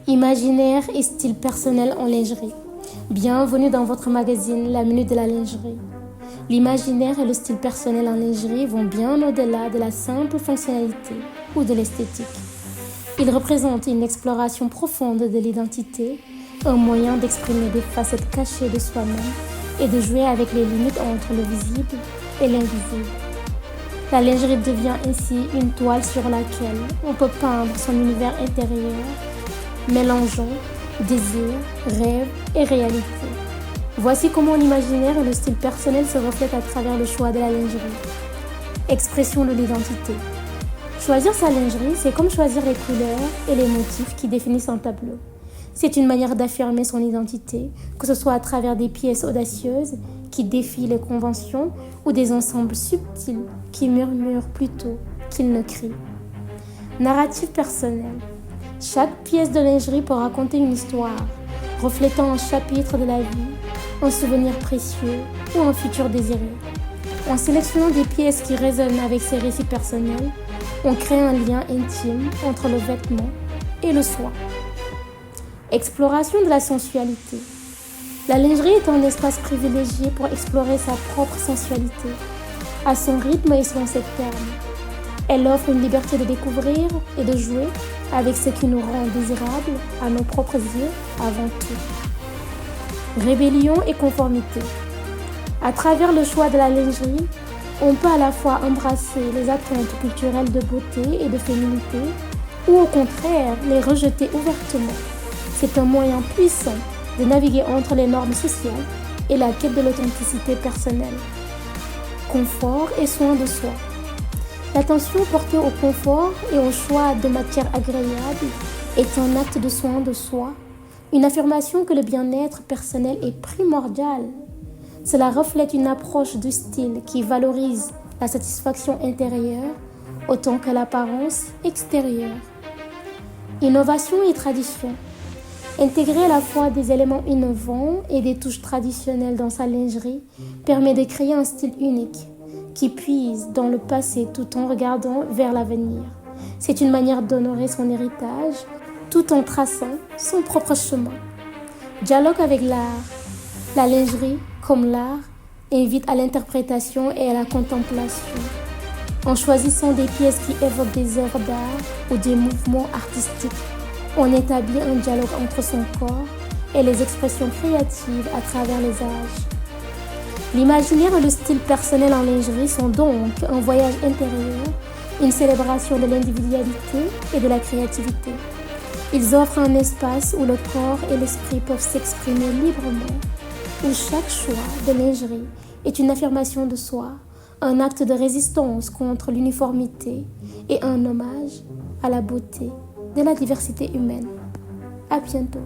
Imaginaire et style personnel en lingerie. Bienvenue dans votre magazine La Minute de la Lingerie. L'imaginaire et le style personnel en lingerie vont bien au-delà de la simple fonctionnalité ou de l'esthétique. Ils représentent une exploration profonde de l'identité, un moyen d'exprimer des facettes cachées de soi-même et de jouer avec les limites entre le visible et l'invisible. La lingerie devient ainsi une toile sur laquelle on peut peindre son univers intérieur, mélangeant désir, rêve et réalité. Voici comment l'imaginaire et le style personnel se reflètent à travers le choix de la lingerie. Expression de l'identité. Choisir sa lingerie, c'est comme choisir les couleurs et les motifs qui définissent un tableau. C'est une manière d'affirmer son identité, que ce soit à travers des pièces audacieuses qui défient les conventions ou des ensembles subtils qui murmurent plutôt qu'ils ne crient. Narratif personnel. Chaque pièce de lingerie peut raconter une histoire, reflétant un chapitre de la vie, un souvenir précieux ou un futur désiré. En sélectionnant des pièces qui résonnent avec ces récits personnels, on crée un lien intime entre le vêtement et le soi. Exploration de la sensualité. La lingerie est un espace privilégié pour explorer sa propre sensualité, à son rythme et selon ses termes. Elle offre une liberté de découvrir et de jouer avec ce qui nous rend désirables à nos propres yeux avant tout. Rébellion et conformité. À travers le choix de la lingerie, on peut à la fois embrasser les attentes culturelles de beauté et de féminité, ou au contraire les rejeter ouvertement. C'est un moyen puissant de naviguer entre les normes sociales et la quête de l'authenticité personnelle. Confort et soin de soi. L'attention portée au confort et au choix de matières agréables est un acte de soin de soi, une affirmation que le bien-être personnel est primordial. Cela reflète une approche du style qui valorise la satisfaction intérieure autant que l'apparence extérieure. Innovation et tradition. Intégrer à la fois des éléments innovants et des touches traditionnelles dans sa lingerie permet de créer un style unique qui puise dans le passé tout en regardant vers l'avenir. C'est une manière d'honorer son héritage tout en traçant son propre chemin. Dialogue avec l'art. La lingerie, comme l'art, invite à l'interprétation et à la contemplation. En choisissant des pièces qui évoquent des œuvres d'art ou des mouvements artistiques, on établit un dialogue entre son corps et les expressions créatives à travers les âges. L'imaginaire et le style personnel en lingerie sont donc un voyage intérieur, une célébration de l'individualité et de la créativité. Ils offrent un espace où le corps et l'esprit peuvent s'exprimer librement, où chaque choix de lingerie est une affirmation de soi, un acte de résistance contre l'uniformité et un hommage à la beauté de la diversité humaine. À bientôt.